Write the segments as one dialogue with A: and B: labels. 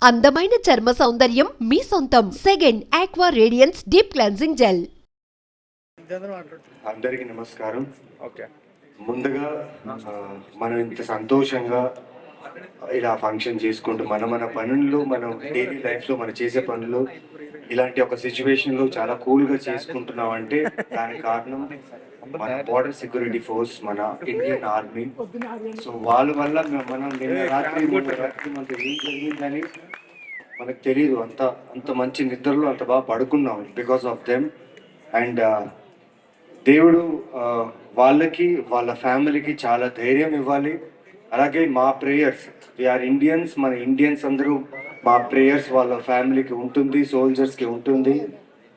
A: అందమైన చర్మ సౌందర్యం మీ సొంతం. Second aqua radiance deep cleansing gel.
B: అందరికీ నమస్కారం. ముందుగా మనం ఇంత సంతోషంగా ఇలా ఫంక్షన్ చేసుకుంటూ మన పనుల్లో మనం డైలీ లైఫ్లో మనం చేసే పనులు ఇలాంటి ఒక సిచ్యువేషన్లో చాలా కూల్గా చేసుకుంటున్నాం అంటే దానికి కారణం మన బార్డర్ సెక్యూరిటీ ఫోర్స్, మన ఇండియన్ ఆర్మీ. సో వాళ్ళ వల్ల మనం నిన్న రాత్రి మనకి ఏం జరిగిందని మనకు తెలియదు. అంత మంచి నిద్రలో అంత బాగా పడుకున్నాం బికాస్ ఆఫ్ దెమ్. అండ్ దేవుడు వాళ్ళకి వాళ్ళ ఫ్యామిలీకి చాలా ధైర్యం ఇవ్వాలి. అలాగే మా ప్రేయర్స్, వీఆర్ ఇండియన్స్, మన ఇండియన్స్ అందరూ మా ప్రేయర్స్ వాళ్ళ ఫ్యామిలీకి ఉంటుంది, సోల్జర్స్కి ఉంటుంది.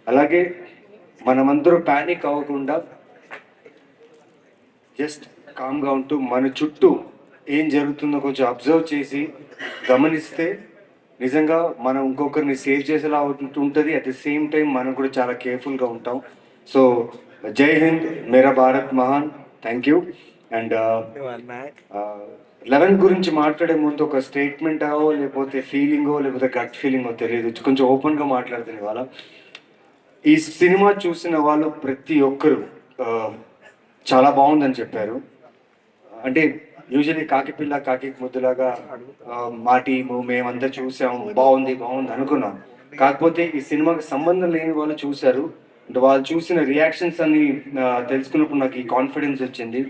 B: అలాగే మనమందరూ ప్యానిక్ అవ్వకుండా జస్ట్ కామ్గా ఉంటూ మన చుట్టూ ఏం జరుగుతుందో కొంచెం అబ్జర్వ్ చేసి గమనిస్తే నిజంగా మనం ఇంకొకరిని సేవ్ చేసేలా ఉంటుంది. అట్ ది సేమ్ టైం మనం కూడా చాలా కేర్ఫుల్గా ఉంటాం. సో జై హింద్, మేరా భారత్ మహాన్. Thank you. అండ్ 11 గురించి మాట్లాడే ముందు ఒక స్టేట్మెంట్ లేకపోతే ఫీలింగో లేకపోతే గట్ ఫీలింగో తెలియదు, కొంచెం ఓపెన్గా మాట్లాడుతుంది. ఇవాళ ఈ సినిమా చూసిన వాళ్ళు ప్రతి ఒక్కరు చాలా బాగుందని చెప్పారు. అంటే యూజువల్లీ కాకిపిల్ల కాకి ముద్దులాగా మా టీము మేమంతా చూసాం, బాగుంది అనుకున్నాం. కాకపోతే ఈ సినిమాకి సంబంధం లేని వాళ్ళు చూశారు. అంటే వాళ్ళు చూసిన రియాక్షన్స్ అన్ని తెలుసుకున్నప్పుడు నాకు ఈ కాన్ఫిడెన్స్ వచ్చింది.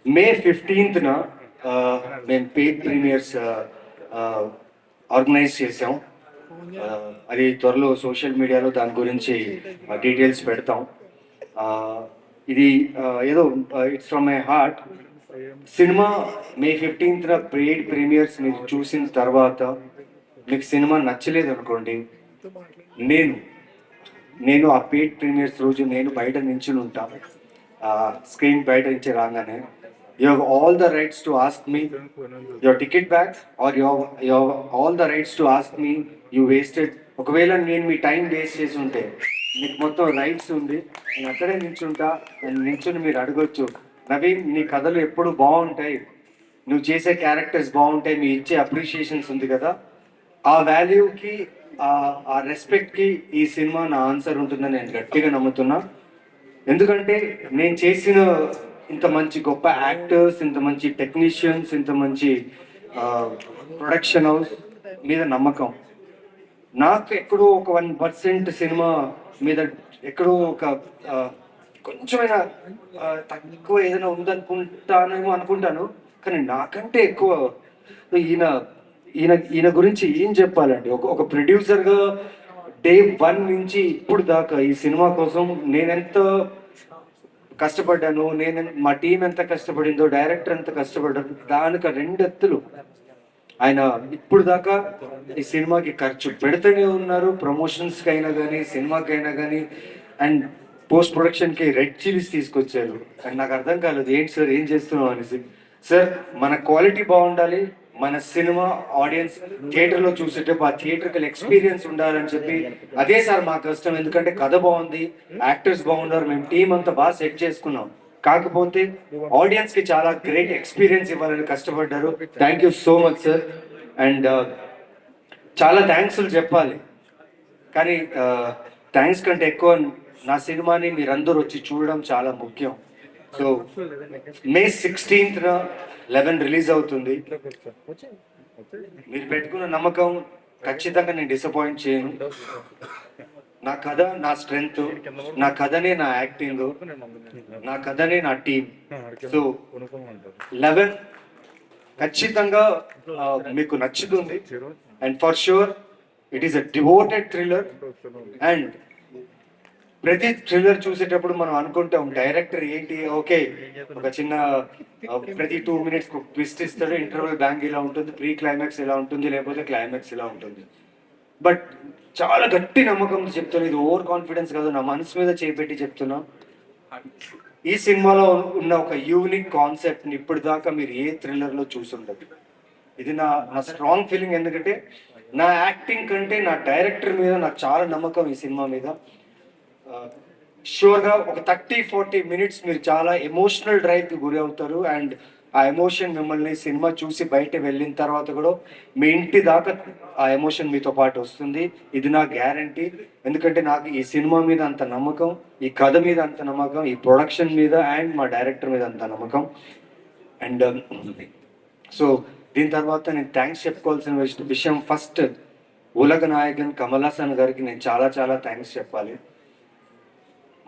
B: May 15th మేము పెయిడ్ ప్రీమియర్స్ ఆర్గనైజ్ చేసాం. అది త్వరలో సోషల్ మీడియాలో దాని గురించి డీటెయిల్స్ పెడతాం. ఇది ఏదో it's from my heart. Cinema May 15th paid premieres మీరు చూసిన తర్వాత మీకు సినిమా నచ్చలేదు అనుకోండి, నేను ఆ పెయిడ్ ప్రీమియర్స్ రోజు నేను బయట నించుని ఉంటాను. స్క్రీన్ బయట నుంచి రాగానే you have all the rights to ask me your ticket back, or you have all the rights to ask me you wasted. ఒకవేళ నేను మీ టైం వేస్ట్ చేసి ఉంటే మీకు మొత్తం రైట్స్ ఉంది, నేను అక్కడే నించుంటా. నించుని మీరు అడగొచ్చు, నవీన్ నీ కథలు ఎప్పుడు బాగుంటాయి, నువ్వు చేసే క్యారెక్టర్స్ బాగుంటాయి, మీ ఇచ్చే అప్రిషియేషన్స్ ఉంది కదా, ఆ వాల్యూకి ఆ రెస్పెక్ట్కి ఈ సినిమా నా ఆన్సర్ ఉంటుందని నేను గట్టిగా నమ్ముతున్నా. ఎందుకంటే నేను చేసిన ఇంత మంచి గొప్ప యాక్టర్స్, ఇంత మంచి టెక్నీషియన్స్, ఇంత మంచి ప్రొడక్షన్ హౌస్ మీద నమ్మకం. నాకు ఎక్కడో ఒక 1% సినిమా మీద ఎక్కడో ఒక కొంచెమైనా తక్కువ ఏదైనా అనుకుంటాను. కానీ నాకంటే ఎక్కువ ఈయన గురించి ఏం చెప్పాలండి. ఒక ప్రొడ్యూసర్గా Day 1 నుంచి ఇప్పుడు దాకా ఈ సినిమా కోసం నేనెంత కష్టపడ్డాను, మా టీం ఎంత కష్టపడిందో, డైరెక్టర్ ఎంత కష్టపడ్డాను, దానికి 2 ఎత్తులు ఆయన ఇప్పుడు దాకా ఈ సినిమాకి ఖర్చు పెడుతూనే ఉన్నారు. ప్రమోషన్స్కి అయినా కానీ, సినిమాకైనా కానీ, అండ్ పోస్ట్ ప్రొడక్షన్కి రెడ్ చిల్లీస్ తీసుకొచ్చారు. అండ్ నాకు అర్థం కాలేదు, ఏంటి సార్ ఏం చేస్తున్నాం అనేసి. సార్ మన క్వాలిటీ బాగుండాలి, మన సినిమా ఆడియన్స్ థియేటర్లో చూసేటప్పుడు ఆ థియేటర్కల్ ఎక్స్పీరియన్స్ ఉండాలని చెప్పి అదే సార్ మా కష్టం. ఎందుకంటే కథ బాగుంది, యాక్టర్స్ బాగున్నారు, మేము టీం అంతా బాగా సెట్ చేసుకున్నాం. కాకపోతే ఆడియన్స్కి చాలా గ్రేట్ ఎక్స్పీరియన్స్ ఇవ్వాలని కష్టపడ్డారు. Thank you so much sir. And చాలా థ్యాంక్స్లు చెప్పాలి, కానీ థ్యాంక్స్ కంటే ఎక్కువ నా సినిమాని మీరందరూ వచ్చి చూడడం చాలా ముఖ్యం. సో May 16th 11 రిలీజ్ అవుతుంది. మీరు పెట్టుకున్న నమ్మకం ఖచ్చితంగా నేను డిసప్పాయింట్ చేయను. నా కథ నా స్ట్రెంగ్త్, నా కథనే నా యాక్టింగ్, నా కథనే నా టీం. సో 11 ఖచ్చితంగా మీకు నచ్చుతుంది. And for sure it is a devoted thriller. And ప్రతి థ్రిల్లర్ చూసేటప్పుడు మనం అనుకుంటాం డైరెక్టర్ ఏంటి, ఓకే ఒక చిన్న ప్రతి 2 minutes ట్విస్ట్ ఇస్తాడు, ఇంటర్వెల్ బ్యాంక్ ఇలా ఉంటుంది, ప్రీ క్లైమాక్స్ ఇలా ఉంటుంది, లేకపోతే క్లైమాక్స్ ఇలా ఉంటుంది. బట్ చాలా గట్టి నమ్మకంతో చెప్తాను, ఇది ఓవర్ కాన్ఫిడెన్స్ కాదు, నా మనసు మీద చేపెట్టి చెప్తున్నా. ఈ సినిమాలో ఉన్న ఒక యూనిక్ కాన్సెప్ట్ని ఇప్పుడు దాకా మీరు ఏ థ్రిల్లర్లో చూసుండదు. ఇది నా స్ట్రాంగ్ ఫీలింగ్. ఎందుకంటే నా యాక్టింగ్ కంటే నా డైరెక్టర్ మీద నాకు చాలా నమ్మకం ఈ సినిమా మీద. షూర్గా ఒక 30-40 minutes మీరు చాలా ఎమోషనల్ డ్రైవ్కి గురి అవుతారు. అండ్ ఆ ఎమోషన్ మిమ్మల్ని సినిమా చూసి బయట వెళ్ళిన తర్వాత కూడా మీ ఇంటి దాకా ఆ ఎమోషన్ మీతో పాటు వస్తుంది. ఇది నా గ్యారంటీ. ఎందుకంటే నాకు ఈ సినిమా మీద అంత నమ్మకం, ఈ కథ మీద అంత నమ్మకం, ఈ ప్రొడక్షన్ మీద అండ్ మా డైరెక్టర్ మీద అంత నమ్మకం. అండ్ సో దీని తర్వాత నేను థ్యాంక్స్ చెప్పుకోవాల్సిన విషయం ఫస్ట్ ఉలగ నాయకన్ కమల్ హాసన్ గారికి నేను చాలా చాలా థ్యాంక్స్ చెప్పాలి.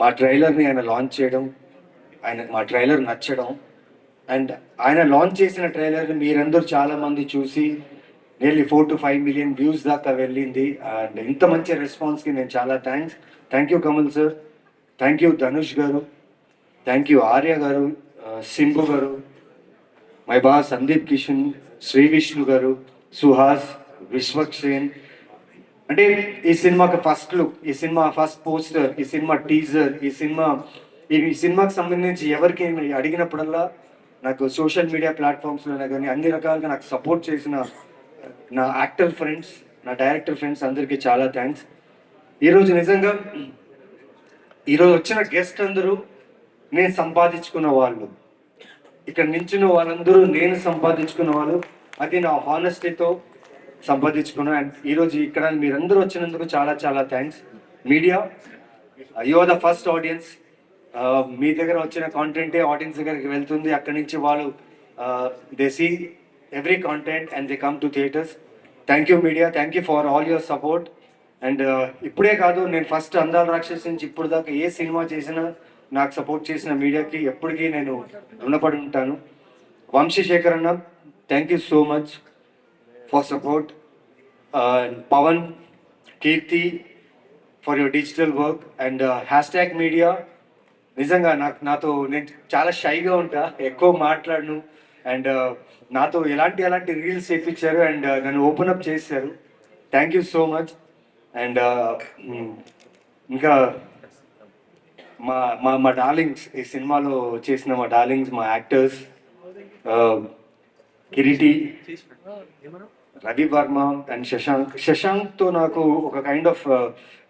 B: మా ట్రైలర్ని ఆయన లాంచ్ చేయడం, మా ట్రైలర్ నచ్చడం, అండ్ ఆయన లాంచ్ చేసిన ట్రైలర్ని మీరందరూ చాలామంది చూసి నియర్లీ 4 to 5 మిలియన్ వ్యూస్ దాకా వెళ్ళింది. అండ్ ఇంత మంచి రెస్పాన్స్కి నేను చాలా thank you Kamal sir, thank you Dhanush గారు, థ్యాంక్ యూ ఆర్య గారు, సింబు గారు, మై బాస్ సందీప్ కిషన్, శ్రీ విష్ణు గారు, సుహాస్, విశ్వక్సేన్. అంటే ఈ సినిమాకి ఫస్ట్ లుక్, ఈ సినిమా ఫస్ట్ పోస్టర్, ఈ సినిమా టీజర్, ఈ సినిమాకి సంబంధించి ఎవరికి అడిగినప్పుడల్లా నాకు సోషల్ మీడియా ప్లాట్ఫామ్స్లోనే కానీ అన్ని రకాలుగా నాకు సపోర్ట్ చేసిన నా యాక్టర్ ఫ్రెండ్స్, నా డైరెక్టర్ ఫ్రెండ్స్ అందరికీ చాలా థ్యాంక్స్. ఈరోజు నిజంగా ఈరోజు వచ్చిన గెస్ట్ అందరూ నేను సంపాదించుకున్న వాళ్ళు, ఇక్కడ నించున్న వాళ్ళందరూ నేను సంపాదించుకున్న వాళ్ళు. అది నా హానెస్టీతో సంపాదించుకున్నాను. అండ్ ఈరోజు ఇక్కడ మీరందరూ వచ్చినందుకు చాలా చాలా thanks. Media, you are the first audience. మీ దగ్గర వచ్చిన కాంటెంటే ఆడియన్స్ దగ్గరికి వెళ్తుంది. అక్కడి నుంచి వాళ్ళు they see every content and they come to theatres. Thank you media, thank you for all your support. And ఇప్పుడే కాదు, నేను ఫస్ట్ అందాల రాక్షస్ నుంచి ఇప్పుడు దాకా ఏ సినిమా చేసినా నాకు సపోర్ట్ చేసిన మీడియాకి ఎప్పటికీ నేను రుణపడి ఉంటాను. వంశీశేఖర్ అన్న, thank you so much for support. Pawan, Keerthi for your digital work. And hashtag media, నిజంగా నేను చాలా షైగా ఉంటా, ఎక్కువ మాట్లాడను. అండ్ నాతో ఎలాంటి రీల్స్ చేయించారు అండ్ నన్ను ఓపెన్ అప్ చేశారు. Thank you so much. And ఇంకా మా మా మా డార్లింగ్స్, ఈ సినిమాలో చేసిన మా డార్లింగ్స్, మా యాక్టర్స్, కిరీటి, రవి వర్మ అండ్ శశాంక్తో నాకు ఒక కైండ్ ఆఫ్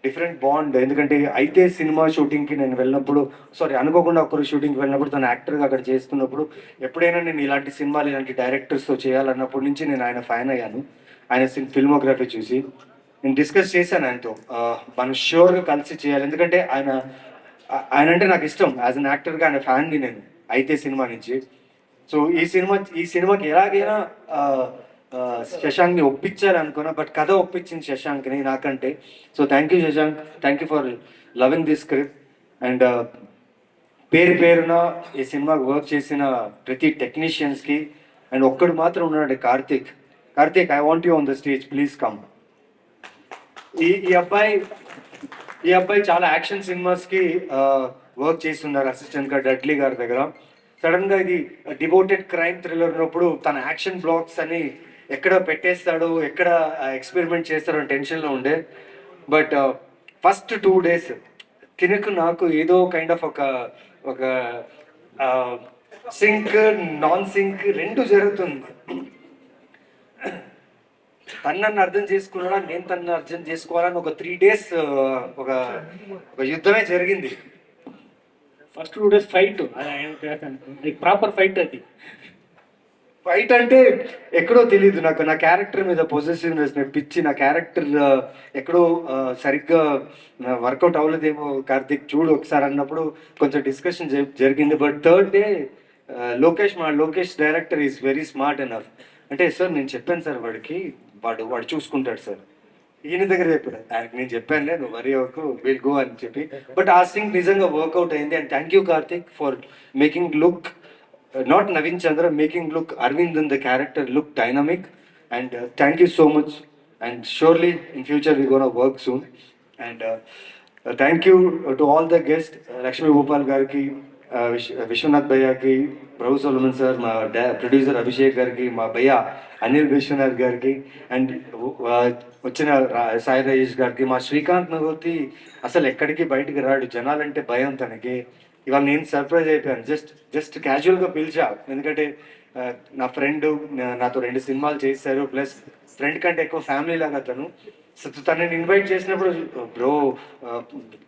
B: డిఫరెంట్ బాండ్. ఎందుకంటే అయితే సినిమా షూటింగ్కి నేను వెళ్ళినప్పుడు, అనుకోకుండా ఒకరు షూటింగ్కి వెళ్ళినప్పుడు తను యాక్టర్గా అక్కడ చేస్తున్నప్పుడు ఎప్పుడైనా నేను ఇలాంటి సినిమాలు, ఇలాంటి డైరెక్టర్స్తో చేయాలన్నప్పటి నుంచి నేను ఆయన ఫ్యాన్ అయ్యాను. ఆయన ఫిల్మోగ్రఫీ చూసి నేను డిస్కస్ చేశాను ఆయనతో, మనం షూర్గా కలిసి చేయాలి. ఎందుకంటే ఆయన అంటే నాకు ఇష్టం. యాజ్ అన్ యాక్టర్గా ఆయన ఫ్యాన్ని నేను అయితే సినిమా నుంచి. సో ఈ సినిమాకి ఎలాగైనా శశాంక్ని ఒప్పించాలి అనుకున్నా, బట్ కథ ఒప్పించింది శశాంక్ని నాకంటే. So thank you Shashank, thank you for loving this script. And పేరున ఈ సినిమాకి వర్క్ చేసిన ప్రతి టెక్నీషియన్స్కి. అండ్ ఒక్కడు మాత్రం ఉన్నాడు, Karthik. I want you on the stage, please come. ఈ అబ్బాయి చాలా యాక్షన్ సినిమాస్కి వర్క్ చేస్తున్నారు అసిస్టెంట్గా డడ్లీ గారి దగ్గర. సడన్గా ఇది డివోటెడ్ క్రైమ్ థ్రిల్లర్ ఉన్నప్పుడు తన యాక్షన్ బ్లాక్స్ అని ఎక్కడ పెట్టేస్తాడో, ఎక్కడ ఎక్స్పెరిమెంట్ చేస్తాడో అని టెన్షన్లో ఉండే. బట్ ఫస్ట్ 2 days తినకు నాకు ఏదో కైండ్ ఆఫ్ ఒక సింక్ నాన్ సింక్ రెండు జరుగుతుంది. తనను అర్థం చేసుకున్నాడా, నేను తనను అర్థం చేసుకోవాలని ఒక 3 days ఒక యుద్ధమే జరిగింది.
C: First 2 days fight, proper fight. అది
B: ఫైట్ అంటే ఎక్కడో తెలియదు నాకు, నా క్యారెక్టర్ మీద పొజెసివ్నెస్ పిచ్చి. నా క్యారెక్టర్ ఎక్కడో సరిగ్గా వర్కౌట్ అవ్వలేదేమో కార్తిక్ చూడు ఒకసారి అన్నప్పుడు కొంచెం డిస్కషన్ జరిగింది. But 3rd day Lokesh director is very smart enough. అంటే సార్ నేను చెప్పాను సార్ వాడికి, వాడు చూసుకుంటాడు సార్. ఈయన దగ్గర చెప్పాడు, ఆయనకి నేను చెప్పానులే, నువ్వు వరీ అవ్వకు, విల్ గో అని చెప్పి. బట్ ఆ సింగ్ నిజంగా వర్కౌట్ అయింది. And thank you Karthik for making look not Naveen Chandra, making look Arvind in the character look dynamic. And thank you so much. And surely in future we're going to work soon. And thank you to all the guests, Lakshmi Bhopal garki, Vishwanath bhaiya ki, Prabhu Solomon sir, my producer Abhishek garki, my bhaiya Anil Vishwanath garki, and వచ్చిన సాయి రాజేష్ గారికి, మా శ్రీకాంత్ నగోతి అసలు ఎక్కడికి బయటికి రాడు, జనాలంటే భయం తనకి. ఇవాళ నేను సర్ప్రైజ్ అయిపోయాను, జస్ట్ క్యాజువల్గా పిలిచా. ఎందుకంటే నా ఫ్రెండ్ నాతో 2 సినిమాలు చేశారు, ప్లస్ ఫ్రెండ్ కంటే ఎక్కువ ఫ్యామిలీ లాగా తను. సో తనని ఇన్వైట్ చేసినప్పుడు బ్రో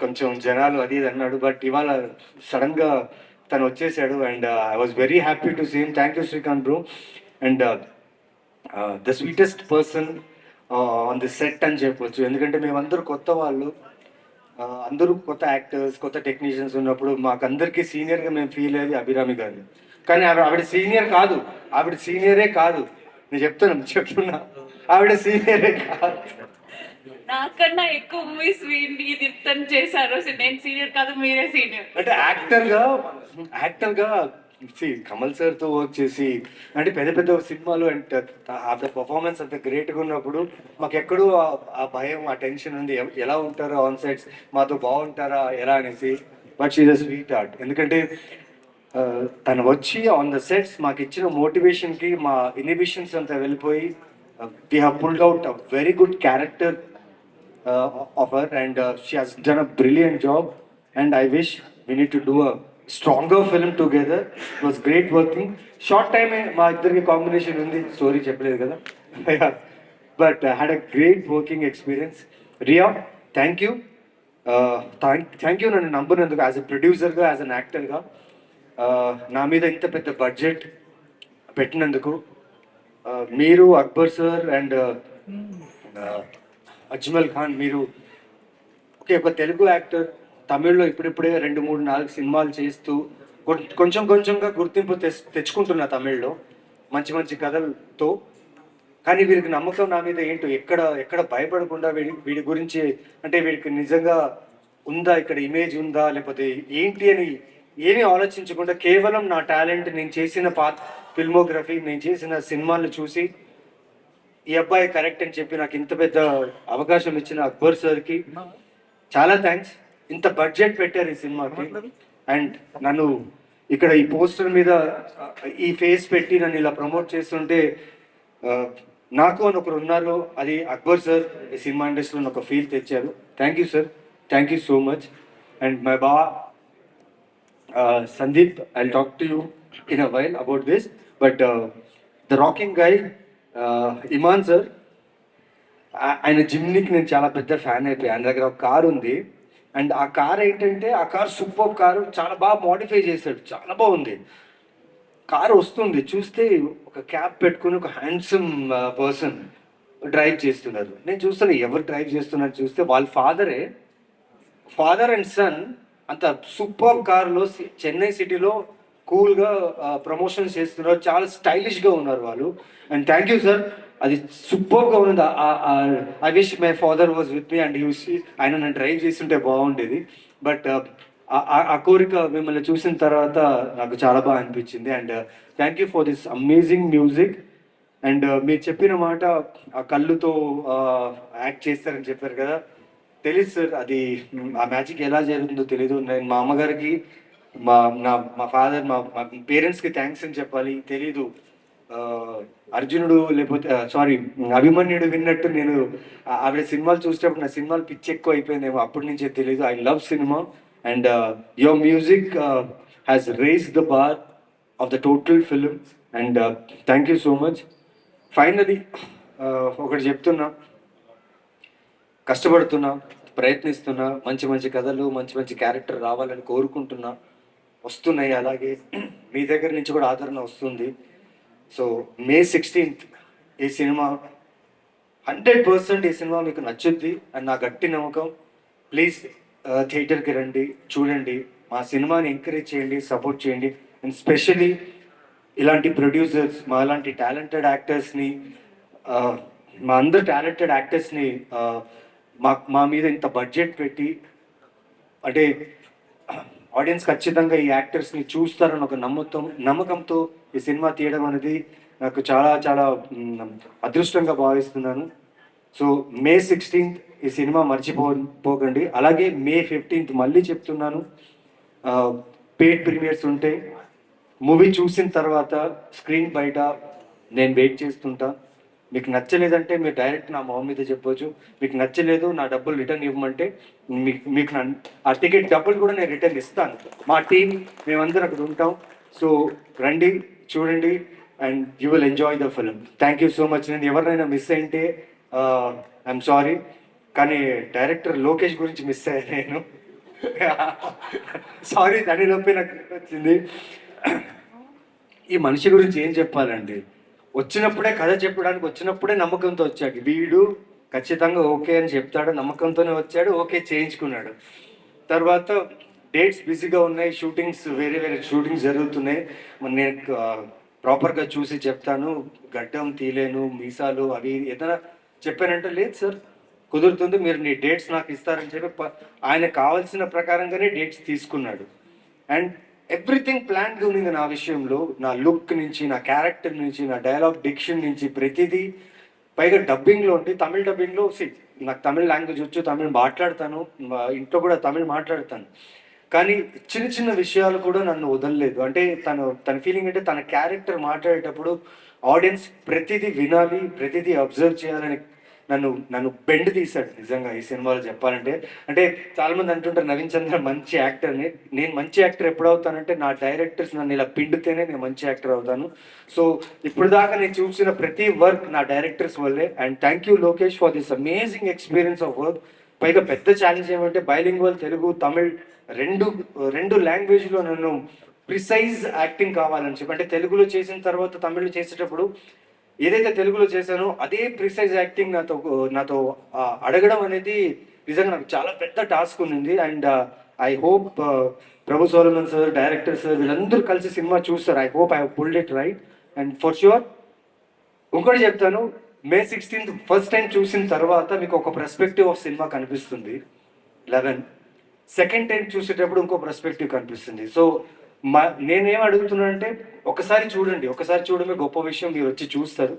B: కొంచెం జనాలు అది ఇది అన్నాడు. బట్ ఇవాళ సడన్గా తను వచ్చేసాడు and I was very happy to see him. Thank you Srikanth bro. And the sweetest person on the set అని చెప్పొచ్చు. ఎందుకంటే మేమందరూ కొత్త వాళ్ళు, అందరూ కొత్త యాక్టర్స్, కొత్త టెక్నీషియన్స్ ఉన్నప్పుడు మాకందరికీ సీనియర్గా మేము ఫీల్ అయ్యేది అభిరామి గారు. కానీ ఆవిడ సీనియర్ కాదు, ఆవిడ సీనియరే కాదు. నేను చెప్తున్నా ఆవిడ సీనియరే కాదు.
D: నాకన్నా ఎక్కువ మూవీస్ ఇది తను చేశారు. నేను సీనియర్ కాదు, మీరే సీనియర్.
B: అంటే యాక్టర్గా కమల్ సార్తో వర్క్ చేసి అంటే పెద్ద పెద్ద సినిమాలు అంటే ఆ పర్ఫార్మెన్స్ అంత గ్రేట్గా ఉన్నప్పుడు మాకు ఎక్కడూ ఆ భయం, ఆ టెన్షన్ ఉంది, ఎలా ఉంటారో ఆన్ సెట్స్, మాతో బాగుంటారా ఎలా అనేసి. But she's a sweet heart. ఎందుకంటే తను వచ్చి ఆన్ ద సెట్స్ మాకు ఇచ్చిన మోటివేషన్కి మా ఇన్హిబిషన్స్ అంతా వెళ్ళిపోయి we have pulled out a very good character of her and she has done a brilliant job and I wish we need to do a stronger film together. It was great working. Short time మా ఇద్దరికి combination ఉంది, story చెప్పలేదు కదా. But had a great working experience. Riya, thank you. Thank you నన్ను నమ్మినందుకు, as a ప్రొడ్యూసర్గా, as an యాక్టర్గా నా మీద ఇంత పెద్ద బడ్జెట్ పెట్టినందుకు. మీరు, అక్బర్ సార్ అండ్ అజ్మల్ ఖాన్, మీరు ఒక తెలుగు యాక్టర్, తమిళ్లో ఇప్పుడిప్పుడే 2, 3, 4 సినిమాలు చేస్తూ కొంచెంగా గుర్తింపు తెచ్చుకుంటున్నా తమిళ్లో మంచి మంచి కథలతో. కానీ వీరికి నమ్మకం నా మీద ఏంటో, ఎక్కడ భయపడకుండా వీడి గురించి అంటే వీడికి నిజంగా ఉందా, ఇక్కడ ఇమేజ్ ఉందా లేకపోతే ఏంటి అని ఏమీ ఆలోచించకుండా కేవలం నా టాలెంట్, నేను చేసిన ఫిల్మోగ్రఫీ, నేను చేసిన సినిమాలు చూసి ఈ అబ్బాయి కరెక్ట్ అని చెప్పి నాకు ఇంత పెద్ద అవకాశం ఇచ్చిన అక్బర్ సార్కి చాలా థ్యాంక్స్. ఇంత బడ్జెట్ పెట్టారు ఈ సినిమాకి అండ్ నన్ను ఇక్కడ ఈ పోస్టర్ మీద ఈ ఫేస్ పెట్టి నన్ను ఇలా ప్రమోట్ చేస్తుంటే నాకు అని ఒకరు ఉన్నారు, అది అక్బర్ సార్ ఈ సినిమా ఇండస్ట్రీలో ఒక ఫీల్ తెచ్చారు. Thank you sir, thank you so much. And my బా Sandeep, I talk to you in a while about this. But the rocking guy Imman sir, ఆయన జిమ్నీకి నేను చాలా పెద్ద ఫ్యాన్ అయిపోయాను. ఆయన దగ్గర ఒక కారు ఉంది అండ్ ఆ కార్ ఏంటంటే, ఆ కార్ సూపర్ కారు, చాలా బాగా మోడిఫై చేశాడు, చాలా బాగుంది. కారు వస్తుంది, చూస్తే ఒక క్యాప్ పెట్టుకుని ఒక హ్యాండ్సమ్ పర్సన్ డ్రైవ్ చేస్తున్నారు. నేను చూస్తాను ఎవరు డ్రైవ్ చేస్తున్నారు చూస్తే వాళ్ళ ఫాదర్ అండ్ సన్ అంత సూపర్ కార్లో చెన్నై సిటీలో కూల్గా ప్రమోషన్స్ చేస్తున్నారు, చాలా స్టైలిష్గా ఉన్నారు వాళ్ళు. అండ్ థ్యాంక్ యూ సార్, అది సూపర్గా ఉన్నది. I wish my father was with me and ఆయన నన్ను డ్రైవ్ చేస్తుంటే బాగుండేది. బట్ ఆ కోరిక మిమ్మల్ని చూసిన తర్వాత నాకు చాలా బాగా అనిపించింది. And thank you for this amazing music. And మీరు చెప్పిన మాట, ఆ కళ్ళుతో యాక్ట్ చేస్తారని చెప్పారు కదా, తెలీదు సార్, అది ఆ మ్యాజిక్ ఎలా జరుగుతుందో తెలీదు. నేను మా అమ్మగారికి, మా ఫాదర్, మా పేరెంట్స్కి థ్యాంక్స్ అని చెప్పాలి. తెలీదు, అర్జునుడు లేకపోతే అభిమన్యుడు విన్నట్టు నేను ఆవిడ సినిమాలు చూసేటప్పుడు నా సినిమాలు పిచ్చి ఎక్కువ అయిపోయిందేమో, అప్పటి నుంచే తెలీదు. I love cinema and your music has raise the bar of the total film and thank you so much. Finally ఒకటి చెప్తున్నా, కష్టపడుతున్నా, ప్రయత్నిస్తున్నా, మంచి కథలు, మంచి క్యారెక్టర్ రావాలని కోరుకుంటున్నా, వస్తున్నాయి. అలాగే మీ దగ్గర నుంచి కూడా ఆదరణ వస్తుంది. సో May 16th ఈ సినిమా 100% ఈ సినిమా మీకు నచ్చుద్ది అని నా గట్టి నమ్మకం. ప్లీజ్ థియేటర్కి రండి, చూడండి, మా సినిమాని ఎంకరేజ్ చేయండి, సపోర్ట్ చేయండి. అండ్ స్పెషలీ ఇలాంటి ప్రొడ్యూసర్స్, మా ఇలాంటి టాలెంటెడ్ యాక్టర్స్ని, మా అందరు టాలెంటెడ్ యాక్టర్స్ని మా మీద ఇంత బడ్జెట్ పెట్టి, అంటే ఆడియన్స్ ఖచ్చితంగా ఈ యాక్టర్స్ని చూస్తారని ఒక నమ్మకంతో ఈ సినిమా తీయడం అనేది నాకు చాలా అదృష్టంగా భావిస్తున్నాను. సో May 16th ఈ సినిమా మర్చిపోకండి. అలాగే May 15th మళ్ళీ చెప్తున్నాను, పెయిడ్ ప్రీమియర్స్ ఉంటాయి. మూవీ చూసిన తర్వాత స్క్రీన్ బయట నేను వెయిట్ చేస్తుంటా. మీకు నచ్చలేదంటే మీరు డైరెక్ట్ నా మొహం మీద చెప్పవచ్చు. మీకు నచ్చలేదు, నా డబ్బులు రిటర్న్ ఇవ్వమంటే మీకు ఆ టికెట్ డబ్బులు కూడా నేను రిటర్న్ ఇస్తాను. మా టీం మేమందరం అక్కడ ఉంటాం. సో రండి, చూడండి and you will enjoy the film. Thank you so much. నేను ఎవరినైనా మిస్ అయింటే ఐఎమ్ సారీ, కానీ డైరెక్టర్ లోకేష్ గురించి మిస్ అయ్యాను నేను. సారీ దాని నొప్పి నాకు వచ్చింది. ఈ మనిషి గురించి ఏం చెప్పాలండి, వచ్చినప్పుడే కథ చెప్పడానికి వచ్చినప్పుడే నమ్మకంతో వచ్చాడు. వీడు ఖచ్చితంగా ఓకే అని చెప్తాడు, నమ్మకంతోనే వచ్చాడు, ఓకే చేయించుకున్నాడు. తర్వాత డేట్స్ బిజీగా ఉన్నాయి, షూటింగ్స్ వేరే వేరే షూటింగ్స్ జరుగుతున్నాయి. మరి నేను ప్రాపర్గా చూసి చెప్తాను, గడ్డం తీలేను, మీసాలు అవి ఏదైనా చెప్పానంటే లేదు సార్ కుదురుతుంది, మీరు నీ డేట్స్ నాకు ఇస్తారని చెప్పి ఆయన కావాల్సిన ప్రకారంగానే డేట్స్ తీసుకున్నాడు. అండ్ ఎవ్రీథింగ్ ప్లాన్గా ఉంది నా విషయంలో, నా లుక్ నుంచి, నా క్యారెక్టర్ నుంచి, నా డైలాగ్ డిక్షన్ నుంచి ప్రతిదీ. పైగా డబ్బింగ్లో ఉండి, తమిళ డబ్బింగ్లో నాకు తమిళ లాంగ్వేజ్ వచ్చు, తమిళ్ మాట్లాడతాను, ఇంట్లో కూడా తమిళ్ మాట్లాడతాను. కానీ చిన్న చిన్న విషయాలు కూడా నన్ను వదలలేదు. అంటే తన ఫీలింగ్ అంటే తన క్యారెక్టర్ మాట్లాడేటప్పుడు ఆడియన్స్ ప్రతిదీ వినాలి, ప్రతిదీ అబ్జర్వ్ చేయాలని నన్ను బెండ్ తీశాడు నిజంగా ఈ సినిమాలో చెప్పాలంటే. అంటే చాలామంది అంటుంటారు నవీన్ చంద్ర మంచి యాక్టర్ని. నేను మంచి యాక్టర్ ఎప్పుడు అవుతానంటే నా డైరెక్టర్స్ నన్ను ఇలా పిండితేనే నేను మంచి యాక్టర్ అవుతాను. సో ఇప్పుడు దాకా నేను చూసిన ప్రతి వర్క్ నా డైరెక్టర్స్ వల్లే. And thank you Lokesh for this amazing experience of work. పైగా పెద్ద ఛాలెంజ్ ఏమంటే బైలింగ్వల్ తెలుగు తమిళ్ రెండు లాంగ్వేజ్లో నన్ను ప్రిసైజ్ యాక్టింగ్ కావాలని చెప్పి, అంటే తెలుగులో చేసిన తర్వాత తమిళ్లో చేసేటప్పుడు ఏదైతే తెలుగులో చేశానో అదే ప్రిసైజ్ యాక్టింగ్ నాతో అడగడం అనేది నిజంగా నాకు చాలా పెద్ద టాస్క్ ఉంది. And I hope Prabhu Solomon sir, director sir వీళ్ళందరూ కలిసి సినిమా చూస్తారు. I hope I pulled it right. And for sure ఇంకోటి చెప్తాను, May 16th ఫస్ట్ టైం చూసిన తర్వాత మీకు ఒక పర్స్పెక్టివ్ ఆఫ్ సినిమా కనిపిస్తుంది 11. సెకండ్ టైం చూసేటప్పుడు ఇంకో పర్స్పెక్టివ్ కనిపిస్తుంది. సో నేనేం అడుగుతున్నానంటే ఒకసారి చూడమే గొప్ప విషయం, మీరు వచ్చి చూస్తారు.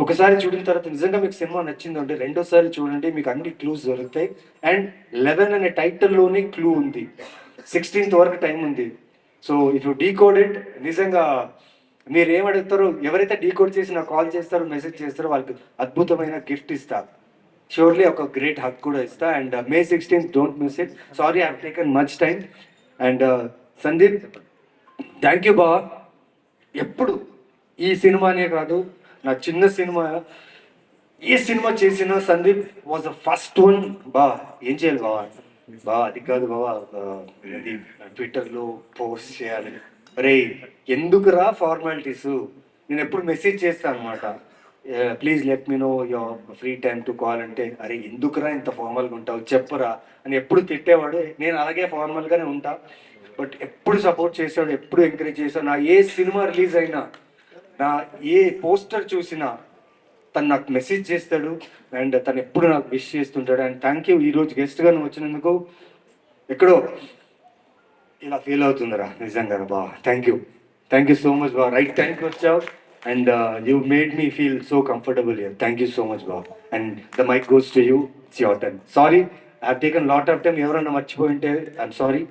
B: ఒకసారి చూడిన తర్వాత నిజంగా మీకు సినిమా నచ్చిందంటే రెండోసారి చూడండి, మీకు అన్ని క్లూస్ దొరుకుతాయి. అండ్ 11 అనే టైటిల్లోనే క్లూ ఉంది, 16th వరకు టైం ఉంది. So if you decode it, నిజంగా మీరు ఏం అడుగుతారో, ఎవరైతే డీకోడ్ చేసి నాకు కాల్ చేస్తారో, మెసేజ్ చేస్తారో వాళ్ళకి అద్భుతమైన గిఫ్ట్ ఇస్తా, షూర్లీ ఒక గ్రేట్ హక్ కూడా ఇస్తా. And May 16th don't miss it. Sorry I have taken much time. And Sandeep thank you బావా. ఎప్పుడు ఈ సినిమానే కాదు, నా చిన్న సినిమా ఏ సినిమా చేసినా Sandeep was the first one. ఏం చేయాలి బావా అది కాదు బావా, అది ట్విట్టర్లో పోస్ట్ చేయాలి. రే ఎందుకురా ఫార్మాలిటీస్, నేను ఎప్పుడు మెసేజ్ చేస్తాను అనమాట, please let me know your free time to call అంటే, అరే ఎందుకురా ఇంత ఫార్మల్గా ఉంటావు చెప్పరా అని ఎప్పుడు తిట్టేవాడు. నేను అలాగే ఫార్మల్గానే ఉంటా, బట్ ఎప్పుడు సపోర్ట్ చేశాడు, ఎప్పుడు ఎంకరేజ్ చేశాడు. నా ఏ సినిమా రిలీజ్ అయినా, నా ఏ పోస్టర్ చూసినా తను నాకు మెసేజ్ చేస్తాడు. అండ్ తను ఎప్పుడు నాకు విష్ చేస్తుంటాడు. అండ్ థ్యాంక్ యూ, ఈరోజు గెస్ట్గా నువ్వు వచ్చినందుకు ఎక్కడో ఇలా ఫీల్ అవుతుందిరా నిజంగా బాగా. థ్యాంక్ యూ సో మచ్ బాగా, రైట్ టైంకి వచ్చావు. And you made me feel so comfortable here. Thank you so much బాగా. And the mic goes to you, it's your turn. Sorry I have taken lot of time, ఎవరన్నా మర్చిపోయి ఉంటే I'm sorry.